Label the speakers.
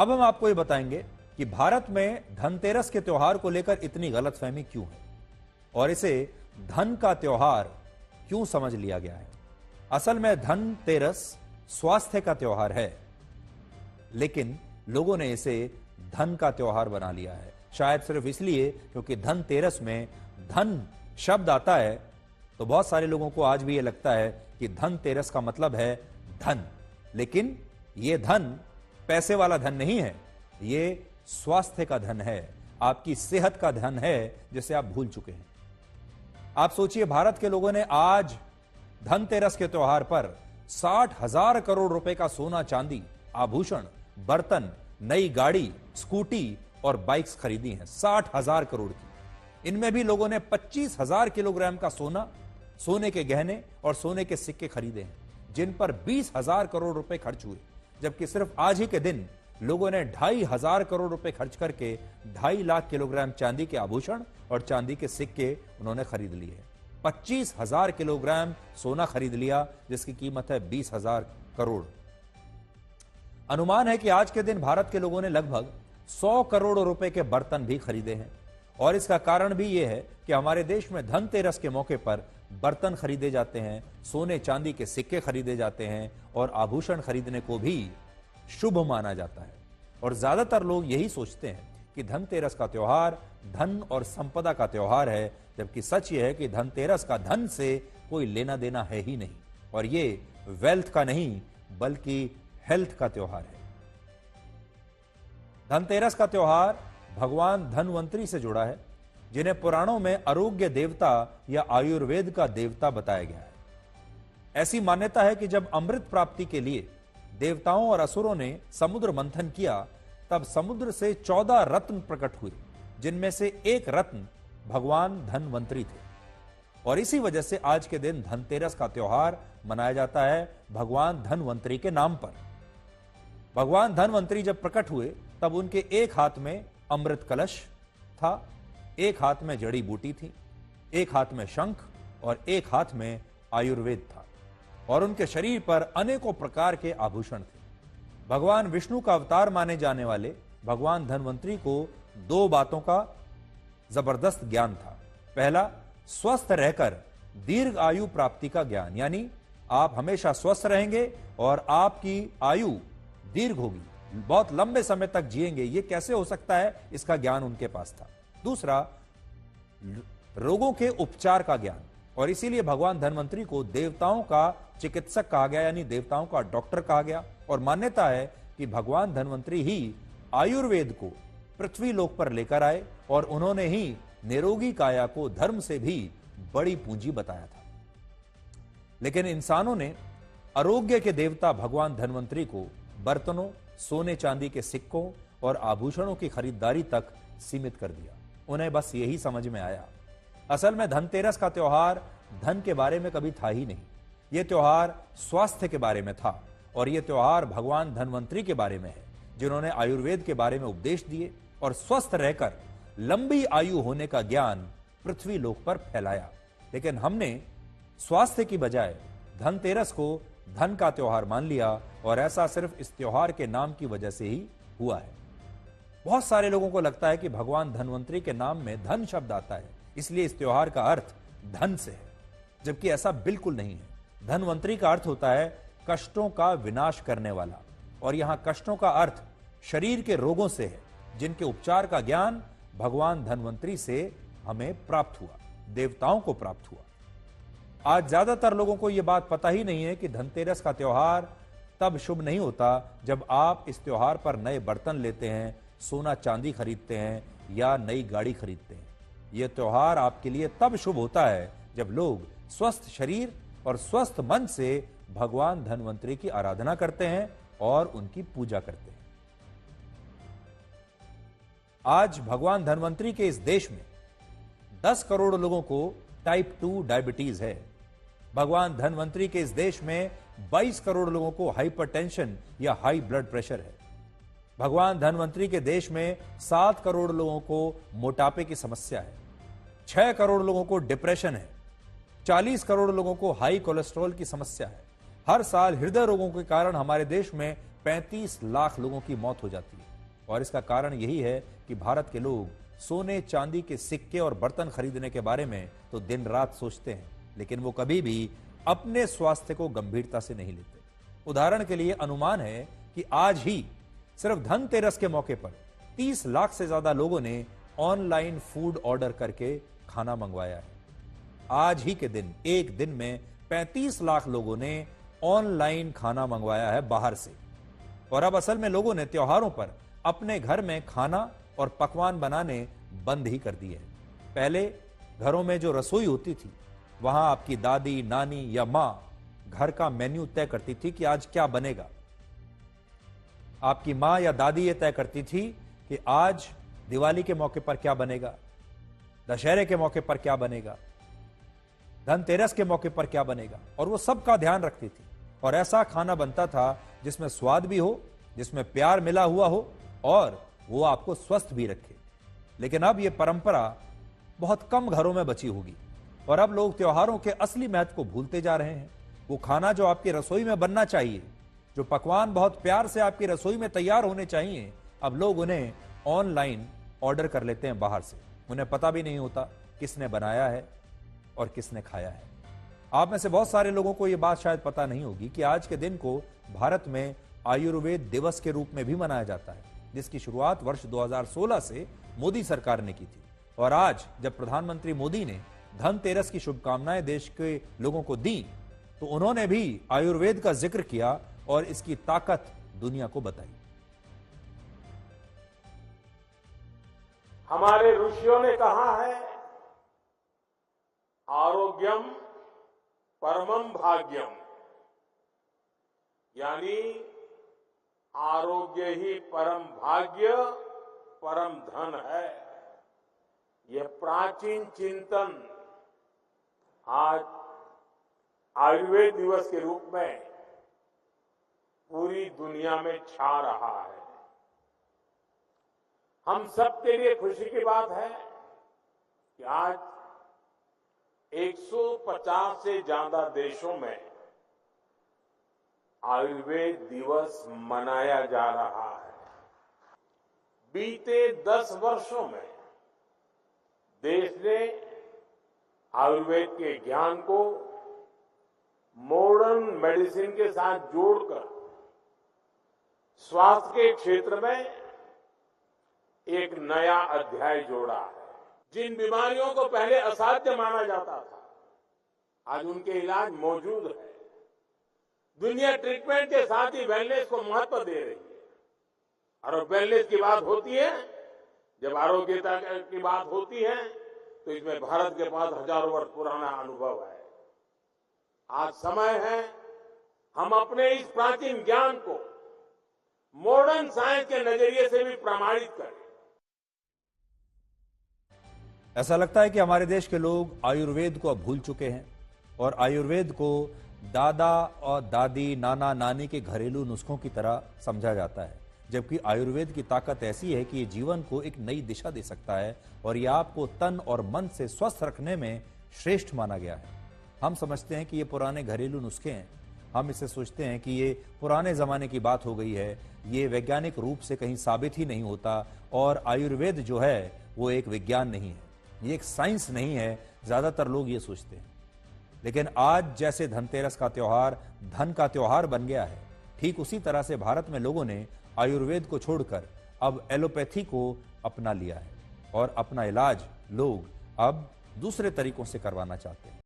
Speaker 1: अब हम आपको ये बताएंगे कि भारत में धनतेरस के त्योहार को लेकर इतनी गलतफहमी क्यों है और इसे धन का त्योहार क्यों समझ लिया गया है। असल में धनतेरस स्वास्थ्य का त्योहार है, लेकिन लोगों ने इसे धन का त्योहार बना लिया है। शायद सिर्फ इसलिए क्योंकि धनतेरस में धन शब्द आता है, तो बहुत सारे लोगों को आज भी यह लगता है कि धनतेरस का मतलब है धन। लेकिन यह धन पैसे वाला धन नहीं है, यह स्वास्थ्य का धन है, आपकी सेहत का धन है, जिसे आप भूल चुके हैं। आप सोचिए, भारत के लोगों ने आज धनतेरस के त्योहार पर 60,000 करोड़ रुपए का सोना, चांदी, आभूषण, बर्तन, नई गाड़ी, स्कूटी और बाइक्स खरीदी हैं। 60,000 करोड़ की। इनमें भी लोगों ने 25,000 किलोग्राम का सोना, सोने के गहने और सोने के सिक्के खरीदे हैं, जिन पर 20,000 करोड़ रुपए खर्च हुए। जबकि सिर्फ आज ही के दिन लोगों ने 2,500 करोड़ रुपए खर्च करके 2.5 लाख किलोग्राम चांदी के आभूषण और चांदी के सिक्के उन्होंने खरीद लिए हैं। 25,000 किलोग्राम सोना खरीद लिया, जिसकी कीमत है 20,000 करोड़। अनुमान है कि आज के दिन भारत के लोगों ने लगभग 100 करोड़ रुपए के बर्तन भी खरीदे हैं। और इसका कारण भी यह है कि हमारे देश में धनतेरस के मौके पर बर्तन खरीदे जाते हैं, सोने चांदी के सिक्के खरीदे जाते हैं और आभूषण खरीदने को भी शुभ माना जाता है। और ज्यादातर लोग यही सोचते हैं कि धनतेरस का त्योहार धन और संपदा का त्योहार है, जबकि सच यह है कि धनतेरस का धन से कोई लेना देना है ही नहीं, और ये वेल्थ का नहीं बल्कि हेल्थ का त्योहार है। धनतेरस का त्योहार भगवान धनवंतरी से जुड़ा है, जिन्हें पुराणों में आरोग्य देवता या आयुर्वेद का देवता बताया गया है। ऐसी मान्यता है कि जब अमृत प्राप्ति के लिए देवताओं और असुरों ने समुद्र मंथन किया, तब समुद्र से 14 रत्न प्रकट हुए, जिनमें से एक रत्न भगवान धनवंतरी थे। और इसी वजह से आज के दिन धनतेरस का त्योहार मनाया जाता है भगवान धनवंतरी के नाम पर। भगवान धनवंतरी जब प्रकट हुए, तब उनके एक हाथ में अमृत कलश था, एक हाथ में जड़ी बूटी थी, एक हाथ में शंख और एक हाथ में आयुर्वेद था, और उनके शरीर पर अनेकों प्रकार के आभूषण थे। भगवान विष्णु का अवतार माने जाने वाले भगवान धनवंतरी को 2 बातों का जबरदस्त ज्ञान था। पहला, स्वस्थ रहकर दीर्घ आयु प्राप्ति का ज्ञान, यानी आप हमेशा स्वस्थ रहेंगे और आपकी आयु दीर्घ होगी, बहुत लंबे समय तक जिएंगे। यह कैसे हो सकता है, इसका ज्ञान उनके पास था। दूसरा, रोगों के उपचार का ज्ञान, और इसीलिए भगवान धनवंतरी को देवताओं का चिकित्सक कहा गया, यानी देवताओं का डॉक्टर कहा गया। और मान्यता है कि भगवान धनवंतरी ही आयुर्वेद को पृथ्वी लोक पर लेकर आए, और उन्होंने ही निरोगी काया को धर्म से भी बड़ी पूंजी बताया था। लेकिन इंसानों ने आरोग्य के देवता भगवान धनवंतरी को बर्तनों, सोने चांदी के सिक्कों और आभूषणों की खरीदारी तक सीमित कर दिया। उन्हें बस यही समझ में आया। असल में धनतेरस का त्योहार धन के बारे में कभी था ही नहीं। यह त्योहार स्वास्थ्य के बारे में था, और यह त्योहार भगवान धनवंतरी के बारे में है, जिन्होंने आयुर्वेद के बारे में उपदेश दिए और स्वस्थ रहकर लंबी आयु होने का ज्ञान पृथ्वी लोक पर फैलाया। लेकिन हमने स्वास्थ्य की बजाय धनतेरस को धन का त्योहार मान लिया, और ऐसा सिर्फ इस त्योहार के नाम की वजह से ही हुआ है। बहुत सारे लोगों को लगता है कि भगवान धनवंतरी के नाम में धन शब्द आता है, इसलिए इस त्योहार का अर्थ धन से है, जबकि ऐसा बिल्कुल नहीं है। धनवंतरी का अर्थ होता है कष्टों का विनाश करने वाला, और यहां कष्टों का अर्थ शरीर के रोगों से है, जिनके उपचार का ज्ञान भगवान धनवंतरी से हमें प्राप्त हुआ, देवताओं को प्राप्त हुआ। आज ज्यादातर लोगों को यह बात पता ही नहीं है कि धनतेरस का त्योहार तब शुभ नहीं होता जब आप इस त्योहार पर नए बर्तन लेते हैं, सोना चांदी खरीदते हैं या नई गाड़ी खरीदते हैं। यह त्योहार आपके लिए तब शुभ होता है जब लोग स्वस्थ शरीर और स्वस्थ मन से भगवान धनवंतरी की आराधना करते हैं और उनकी पूजा करते हैं। आज भगवान धनवंतरी के इस देश में 10 करोड़ लोगों को टाइप 2 डायबिटीज है। भगवान धनवंतरी के इस देश में 22 करोड़ लोगों को हाइपरटेंशन या हाई ब्लड प्रेशर है। भगवान धनवंतरी के देश में 7 करोड़ लोगों को मोटापे की समस्या है, 6 करोड़ लोगों को डिप्रेशन है, 40 करोड़ लोगों को हाई कोलेस्ट्रॉल की समस्या है। हर साल हृदय रोगों के कारण हमारे देश में 35 लाख लोगों की मौत हो जाती है। और इसका कारण यही है कि भारत के लोग सोने चांदी के सिक्के और बर्तन खरीदने के बारे में तो दिन रात सोचते हैं, लेकिन वो कभी भी अपने स्वास्थ्य को गंभीरता से नहीं लेते। उदाहरण के लिए अनुमान है कि आज ही सिर्फ धनतेरस के मौके पर 30 लाख से ज्यादा लोगों ने ऑनलाइन फूड ऑर्डर करके खाना मंगवाया है। आज ही के दिन, एक दिन में 35 लाख लोगों ने ऑनलाइन खाना मंगवाया है बाहर से। और अब असल में लोगों ने त्योहारों पर अपने घर में खाना और पकवान बनाने बंद ही कर दिए हैं। पहले घरों में जो रसोई होती थी, वहां आपकी दादी, नानी या मां घर का मेन्यू तय करती थी कि आज क्या बनेगा। आपकी मां या दादी ये तय करती थी कि आज दिवाली के मौके पर क्या बनेगा, दशहरे के मौके पर क्या बनेगा, धनतेरस के मौके पर क्या बनेगा, और वो सबका ध्यान रखती थी। और ऐसा खाना बनता था जिसमें स्वाद भी हो, जिसमें प्यार मिला हुआ हो और वो आपको स्वस्थ भी रखे। लेकिन अब ये परंपरा बहुत कम घरों में बची होगी और अब लोग त्योहारों के असली महत्व को भूलते जा रहे हैं। वो खाना जो आपकी रसोई में बनना चाहिए, जो पकवान बहुत प्यार से आपकी रसोई में तैयार होने चाहिए, अब लोग उन्हें ऑनलाइन ऑर्डर कर लेते हैं बाहर से। उन्हें पता भी नहीं होता किसने बनाया है और किसने खाया है। आप में से बहुत सारे लोगों को यह बात शायद पता नहीं होगी कि आज के दिन को भारत में आयुर्वेद दिवस के रूप में भी मनाया जाता है, जिसकी शुरुआत वर्ष 2016 से मोदी सरकार ने की थी। और आज जब प्रधानमंत्री मोदी ने धनतेरस की शुभकामनाएं देश के लोगों को दी, तो उन्होंने भी आयुर्वेद का जिक्र किया और इसकी ताकत दुनिया को बताई।
Speaker 2: हमारे ऋषियों ने कहा है, आरोग्यम परमम भाग्यम, यानी आरोग्य ही परम भाग्य, परम धन है। यह प्राचीन चिंतन आज आयुर्वेद दिवस के रूप में पूरी दुनिया में छा रहा है। हम सबके लिए खुशी की बात है कि आज 150 से ज्यादा देशों में आयुर्वेद दिवस मनाया जा रहा है। बीते 10 वर्षों में देश ने आयुर्वेद के ज्ञान को मॉडर्न मेडिसिन के साथ जोड़कर स्वास्थ्य के क्षेत्र में एक नया अध्याय जोड़ा है। जिन बीमारियों को पहले असाध्य माना जाता था, आज उनके इलाज मौजूद है। दुनिया ट्रीटमेंट के साथ ही वेलनेस को महत्व दे रही है। और वेलनेस की बात होती है, जब आरोग्यता की बात होती है, तो इसमें भारत के पास हजारों वर्ष पुराना अनुभव है। आज समय है हम अपने इस प्राचीन ज्ञान को मॉडर्न साइंस के नजरिए से भी प्रमाणित करें।
Speaker 1: ऐसा लगता है कि हमारे देश के लोग आयुर्वेद को अब भूल चुके हैं और आयुर्वेद को दादा और दादी, नाना नानी के घरेलू नुस्खों की तरह समझा जाता है, जबकि आयुर्वेद की ताकत ऐसी है कि ये जीवन को एक नई दिशा दे सकता है और ये आपको तन और मन से स्वस्थ रखने में श्रेष्ठ माना गया है। हम समझते हैं कि ये पुराने घरेलू नुस्खे हैं, हम इसे सोचते हैं कि ये पुराने जमाने की बात हो गई है, ये वैज्ञानिक रूप से कहीं साबित ही नहीं होता और आयुर्वेद जो है वो एक विज्ञान नहीं है, ये एक साइंस नहीं है, ज्यादातर लोग ये सोचते हैं। लेकिन आज जैसे धनतेरस का त्योहार धन का त्योहार बन गया है, ठीक उसी तरह से भारत में लोगों ने आयुर्वेद को छोड़कर अब एलोपैथी को अपना लिया है और अपना इलाज लोग अब दूसरे तरीकों से करवाना चाहते हैं।